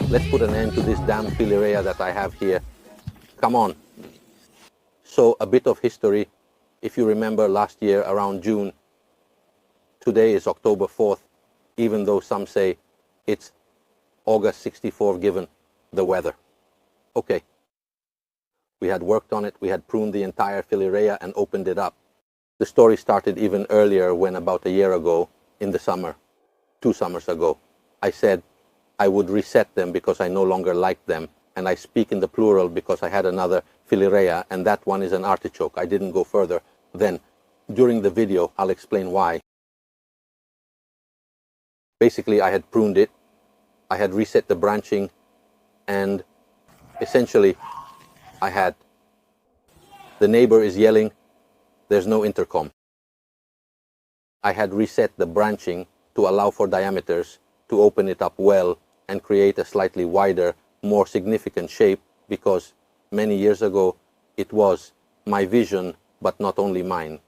Let's put an end to this damn Phyllirea that I have here. Come on. So a bit of history. If you remember last year around June, today is October 4th, even though some say it's August 64 given the weather. Okay. We had worked on it, we had pruned the entire Phyllirea and opened it up. The story started even earlier when about a year ago, in the summer, 2 summers ago, I said I would reset them because I no longer liked them, and I speak in the plural because I had another Phyllirea, and that one is an artichoke. I didn't go further. Then, during the video, I'll explain why. Basically, I had pruned it, I had reset the branching, and essentially, I had the neighbor is yelling, there's no intercom. I had reset the branching to allow for diameters to open it up well and create a slightly wider, more significant shape, because many years ago it was my vision, but not only mine.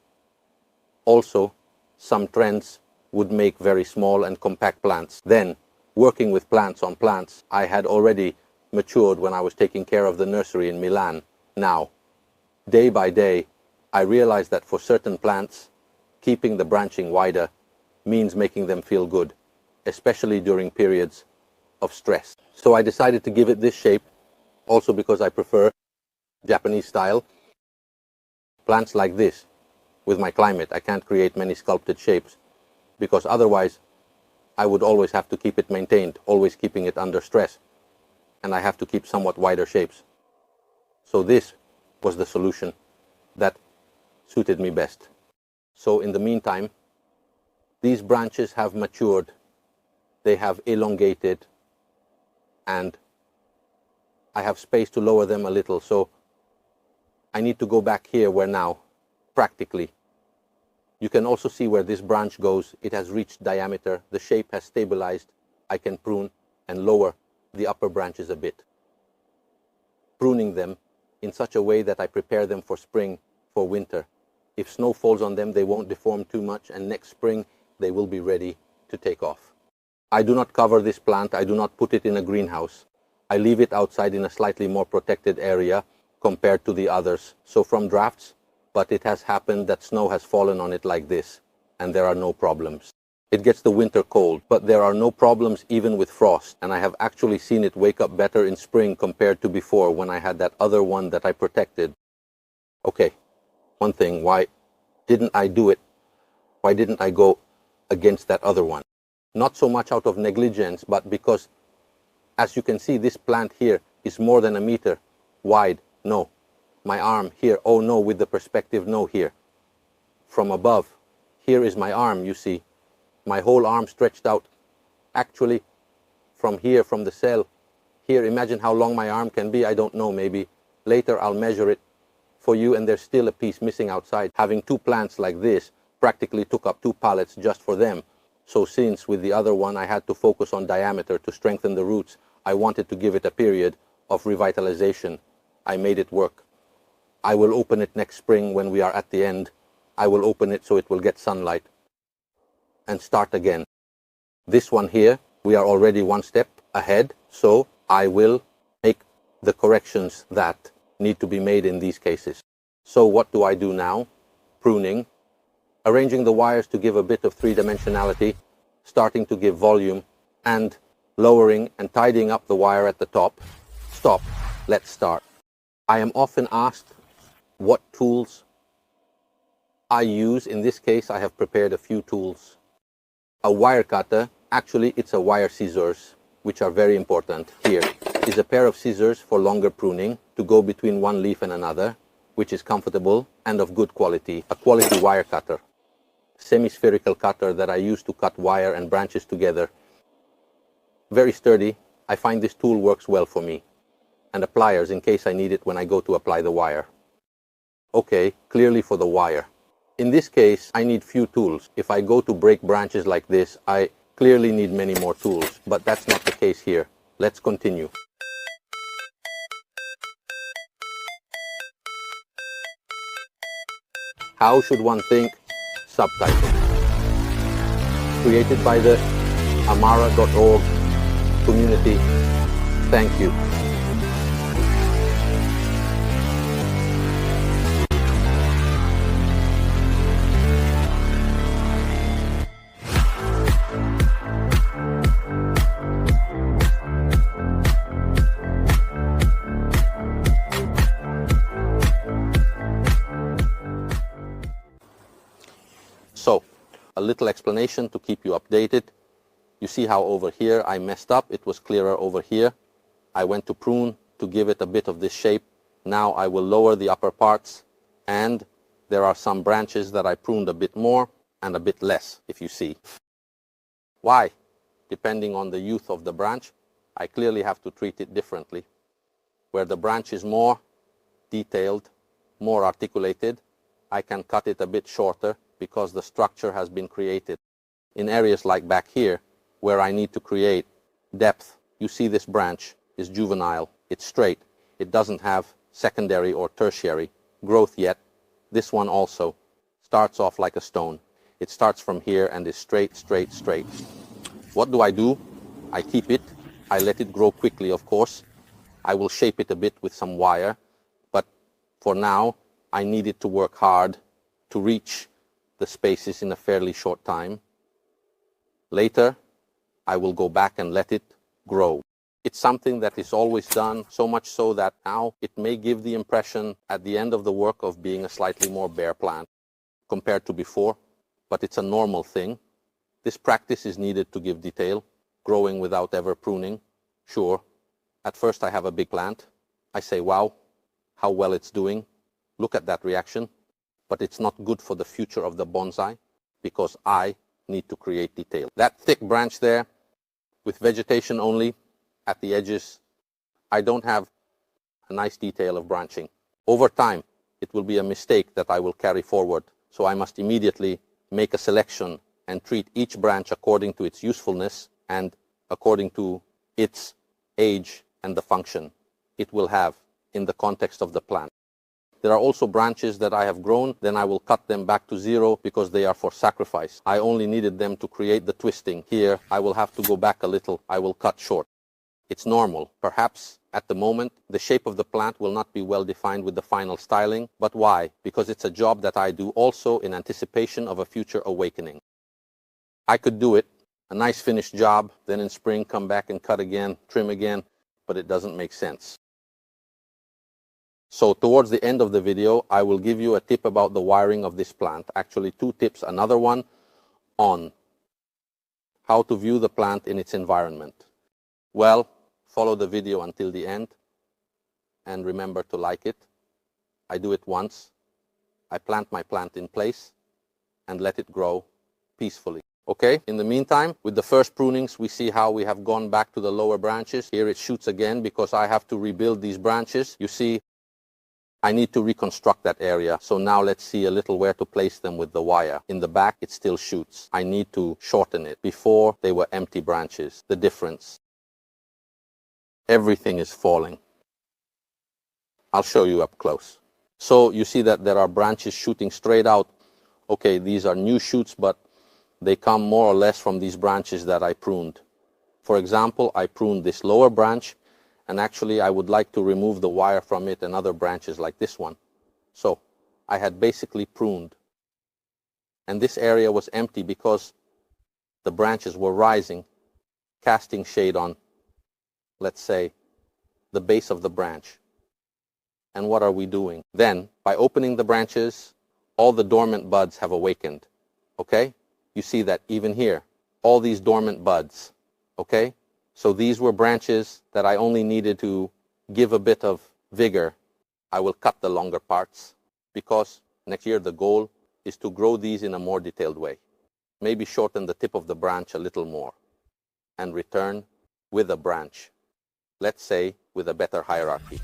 Also, some trends would make very small and compact plants. Then, working with plants on plants, I had already matured when I was taking care of the nursery in Milan. Now, day by day, I realized that for certain plants, keeping the branching wider means making them feel good, especially during periods of stress. So I decided to give it this shape, also because I prefer Japanese style. Plants like this, with my climate, I can't create many sculpted shapes, because otherwise I would always have to keep it maintained, always keeping it under stress, and I have to keep somewhat wider shapes. So this was the solution that suited me best. So in the meantime, these branches have matured, they have elongated, and I have space to lower them a little, so I need to go back here where now, practically, you can also see where this branch goes. It has reached diameter, the shape has stabilized. I can prune and lower the upper branches a bit, pruning them in such a way that I prepare them for spring, for winter. If snow falls on them, they won't deform too much, and next spring they will be ready to take off. I do not cover this plant, I do not put it in a greenhouse. I leave it outside in a slightly more protected area compared to the others, so from drafts, but it has happened that snow has fallen on it like this, and there are no problems. It gets the winter cold, but there are no problems even with frost, and I have actually seen it wake up better in spring compared to before when I had that other one that I protected. Okay, one thing, why didn't I do it? Why didn't I go against that other one? Not so much out of negligence, but because, as you can see, this plant here is more than a meter wide. No. My arm here, oh no, with the perspective, no, here. From above, here is my arm, you see. My whole arm stretched out. Actually, from here, from the cell, here, imagine how long my arm can be. I don't know, maybe later I'll measure it for you, and there's still a piece missing outside. Having 2 plants like this practically took up 2 pallets just for them. So since with the other one I had to focus on diameter to strengthen the roots, I wanted to give it a period of revitalization. I made it work. I will open it next spring when we are at the end. I will open it so it will get sunlight and start again. This one here, we are already 1 step ahead, so I will make the corrections that need to be made in these cases. So what do I do now? Pruning, arranging the wires to give a bit of 3-dimensionality, starting to give volume, and lowering and tidying up the wire at the top. Stop. Let's start. I am often asked what tools I use. In this case, I have prepared a few tools. A wire cutter, actually it's a wire scissors, which are very important. Here is a pair of scissors for longer pruning to go between one leaf and another, which is comfortable and of good quality. A quality wire cutter. Semi-spherical cutter that I use to cut wire and branches together. Very sturdy. I find this tool works well for me. And a pliers in case I need it when I go to apply the wire. Okay, clearly for the wire. In this case, I need few tools. If I go to break branches like this, I clearly need many more tools, but that's not the case here. Let's continue. How should one think? Subtitle. Created by the amara.org community Thank you. So, a little explanation to keep you updated. You see how over here I messed up. It was clearer over here. I went to prune to give it a bit of this shape. Now I will lower the upper parts, and there are some branches that I pruned a bit more and a bit less, if you see. Why? Depending on the youth of the branch, I clearly have to treat it differently. Where the branch is more detailed, more articulated, I can cut it a bit shorter because the structure has been created. In areas like back here, where I need to create depth, you see this branch is juvenile, it's straight, it doesn't have secondary or tertiary growth yet. This one also starts off like a stone. It starts from here and is straight, straight, straight. What do? I keep it, I let it grow quickly, of course. I will shape it a bit with some wire, but for now I need it to work hard to reach the spaces in a fairly short time. Later, I will go back and let it grow. It's something that is always done, so much so that now it may give the impression at the end of the work of being a slightly more bare plant compared to before, but it's a normal thing. This practice is needed to give detail, growing without ever pruning. Sure, at first I have a big plant. I say, wow, how well it's doing. Look at that reaction. But it's not good for the future of the bonsai because I need to create detail. That thick branch there with vegetation only at the edges, I don't have a nice detail of branching. Over time, it will be a mistake that I will carry forward. So I must immediately make a selection and treat each branch according to its usefulness and according to its age and the function it will have in the context of the plant. There are also branches that I have grown, then I will cut them back to zero because they are for sacrifice. I only needed them to create the twisting. Here, I will have to go back a little. I will cut short. It's normal. Perhaps at the moment, the shape of the plant will not be well defined with the final styling. But why? Because it's a job that I do also in anticipation of a future awakening. I could do it, a nice finished job, then in spring come back and cut again, trim again, but it doesn't make sense. So towards the end of the video, I will give you a tip about the wiring of this plant. Actually, 2 tips. Another one on how to view the plant in its environment. Well, follow the video until the end and remember to like it. I do it once. I plant my plant in place and let it grow peacefully. Okay, in the meantime, with the first prunings, we see how we have gone back to the lower branches. Here it shoots again because I have to rebuild these branches. You see, I need to reconstruct that area. So now let's see a little where to place them with the wire. In the back, it still shoots. I need to shorten it. Before, they were empty branches. The difference. Everything is falling. I'll show you up close. So you see that there are branches shooting straight out. Okay, these are new shoots, but they come more or less from these branches that I pruned. For example, I pruned this lower branch, and actually I would like to remove the wire from it and other branches like this one. So I had basically pruned. And this area was empty because the branches were rising, casting shade on, let's say, the base of the branch. And what are we doing? Then, by opening the branches, all the dormant buds have awakened. Okay? You see that even here, all these dormant buds. Okay? So these were branches that I only needed to give a bit of vigor. I will cut the longer parts because next year the goal is to grow these in a more detailed way. Maybe shorten the tip of the branch a little more and return with a branch, let's say with a better hierarchy.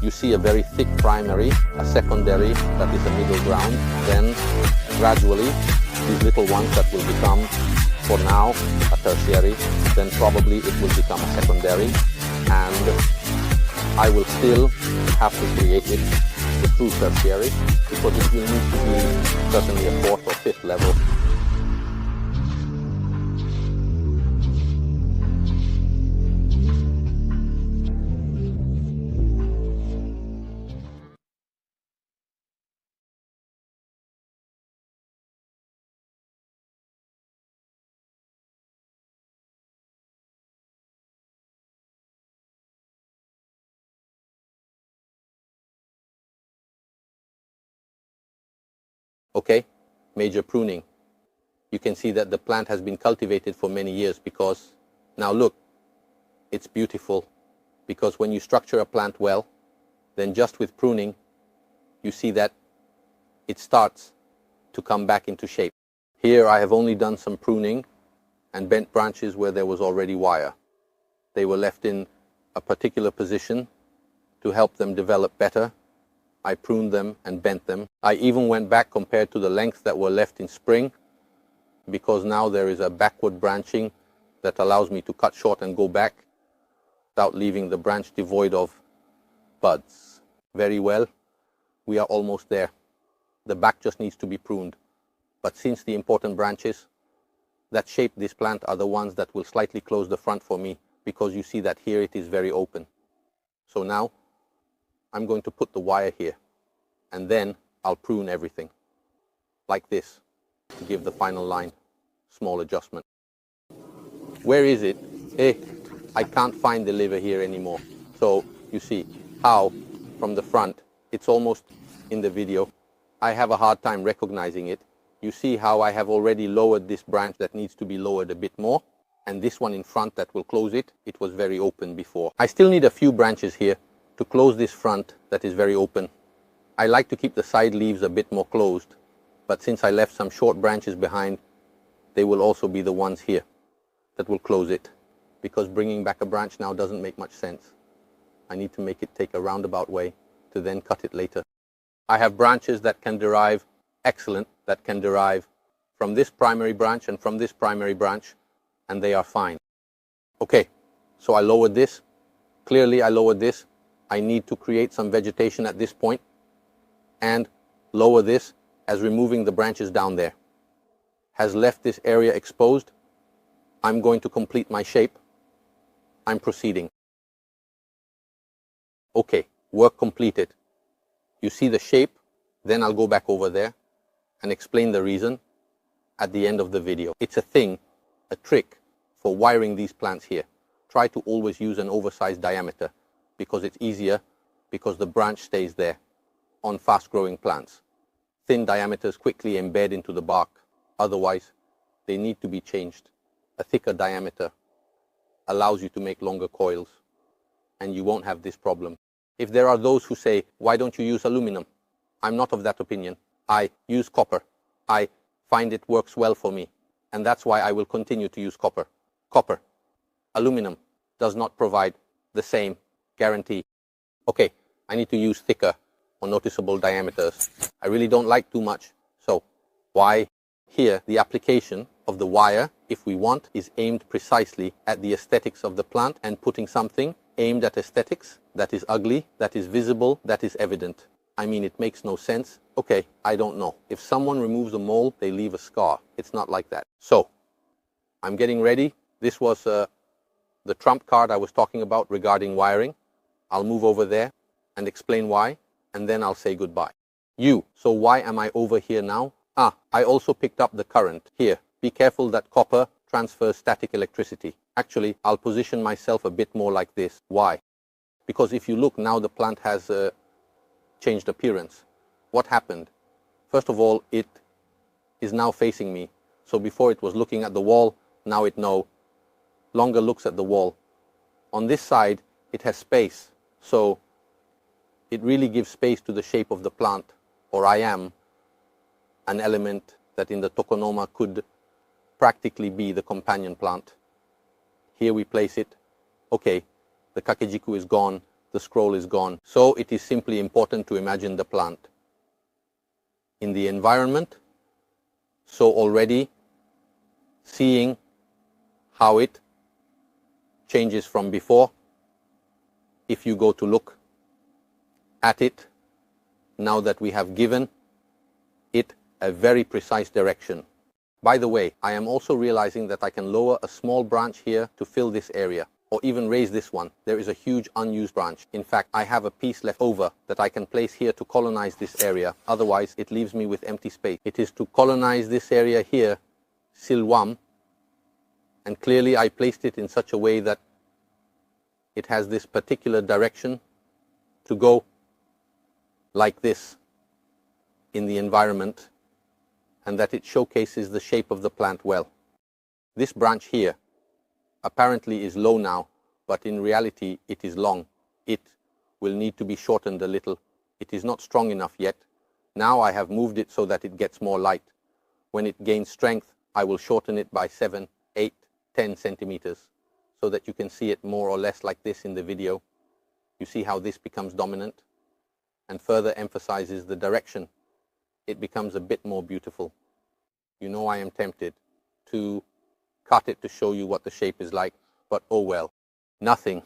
You see a very thick primary, a secondary that is a middle ground, then gradually these little ones that will become, for now, a tertiary, then probably it will become a secondary, and I will still have to create it the true tertiary because it will need to be certainly a 4th or 5th level. Okay, major pruning. You can see that the plant has been cultivated for many years because, now look, it's beautiful, because when you structure a plant well, then just with pruning, you see that it starts to come back into shape. Here I have only done some pruning and bent branches where there was already wire. They were left in a particular position to help them develop better. I pruned them and bent them. I even went back compared to the lengths that were left in spring, because now there is a backward branching that allows me to cut short and go back without leaving the branch devoid of buds. Very well, we are almost there. The back just needs to be pruned. But since the important branches that shape this plant are the ones that will slightly close the front for me, because you see that here it is very open. So now I'm going to put the wire here, and then I'll prune everything like this to give the final line. Small adjustment. Where is it? I can't find the lever here anymore. So you see how from the front, it's almost in the video. I have a hard time recognizing it. You see how I have already lowered this branch that needs to be lowered a bit more, and this one in front that will close it. It was very open before. I still need a few branches here to close this front that is very open. I like to keep the side leaves a bit more closed, but since I left some short branches behind, they will also be the ones here that will close it, because bringing back a branch now doesn't make much sense. I need to make it take a roundabout way to then cut it later. I have branches that can derive excellent, that can derive from this primary branch and from this primary branch, and they are fine. Okay, so I lowered this. Clearly I lowered this. I need to create some vegetation at this point and lower this, as removing the branches down there has left this area exposed. I'm going to complete my shape. I'm proceeding. Okay, work completed. You see the shape, then I'll go back over there and explain the reason at the end of the video. It's a thing, a trick for wiring these plants here. Try to always use an oversized diameter, because it's easier, because the branch stays there on fast-growing plants. Thin diameters quickly embed into the bark. Otherwise, they need to be changed. A thicker diameter allows you to make longer coils, and you won't have this problem. If there are those who say, why don't you use aluminum? I'm not of that opinion. I use copper. I find it works well for me, and that's why I will continue to use copper. Copper. Aluminum does not provide the same guarantee. Okay, I need to use thicker or noticeable diameters. I really don't like too much. So why? Here, the application of the wire, if we want, is aimed precisely at the aesthetics of the plant, and putting something aimed at aesthetics that is ugly, that is visible, that is evident. I mean, it makes no sense. Okay, I don't know. If someone removes a mole, they leave a scar. It's not like that. So I'm getting ready. This was the trump card I was talking about regarding wiring. I'll move over there and explain why, and then I'll say goodbye. So why am I over here now? I also picked up the current here. Be careful that copper transfers static electricity. Actually, I'll position myself a bit more like this. Why? Because if you look now, the plant has changed appearance. What happened? First of all, it is now facing me. So before it was looking at the wall, now it no longer looks at the wall. On this side, it has space. So it really gives space to the shape of the plant, or I am an element that in the tokonoma could practically be the companion plant. Here we place it. Okay, the kakejiku is gone, the scroll is gone. So it is simply important to imagine the plant in the environment. So already seeing how it changes from before. If you go to look at it, now that we have given it a very precise direction. By the way, I am also realizing that I can lower a small branch here to fill this area, or even raise this one. There is a huge unused branch. In fact, I have a piece left over that I can place here to colonize this area. Otherwise, it leaves me with empty space. It is to colonize this area here, silwam, and clearly I placed it in such a way that it has this particular direction to go like this in the environment. and that it showcases the shape of the plant well. This branch here apparently is low now, but in reality it is long. It will need to be shortened a little. It is not strong enough yet. Now I have moved it so that it gets more light. When it gains strength, I will shorten it by 7, 8, 10 centimeters so that you can see it more or less like this in the video. You see how this becomes dominant and further emphasizes the direction. It becomes a bit more beautiful. You know, I am tempted to cut it to show you what the shape is like, but oh well, nothing.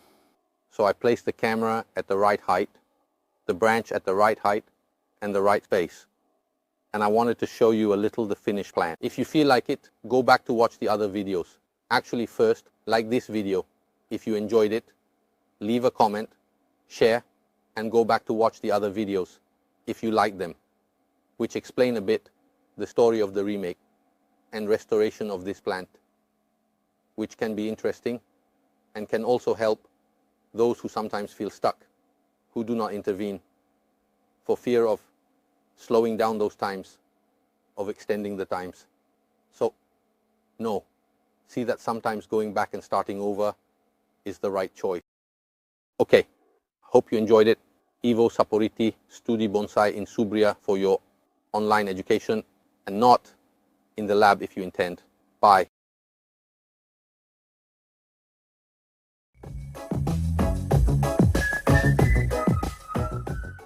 So I placed the camera at the right height, the branch at the right height and the right space. And I wanted to show you a little the finished plant. If you feel like it, go back to watch the other videos. Actually, first, like this video. If you enjoyed it, leave a comment, share, and go back to watch the other videos if you like them, which explain a bit the story of the remake and restoration of this plant, which can be interesting and can also help those who sometimes feel stuck, who do not intervene for fear of slowing down those times, of extending the times. So, no, see that sometimes going back and starting over is the right choice. Okay, hope you enjoyed it. Ivo Saporiti, Studi Bonsai in Subria for your online education and not in the lab if you intend. Bye.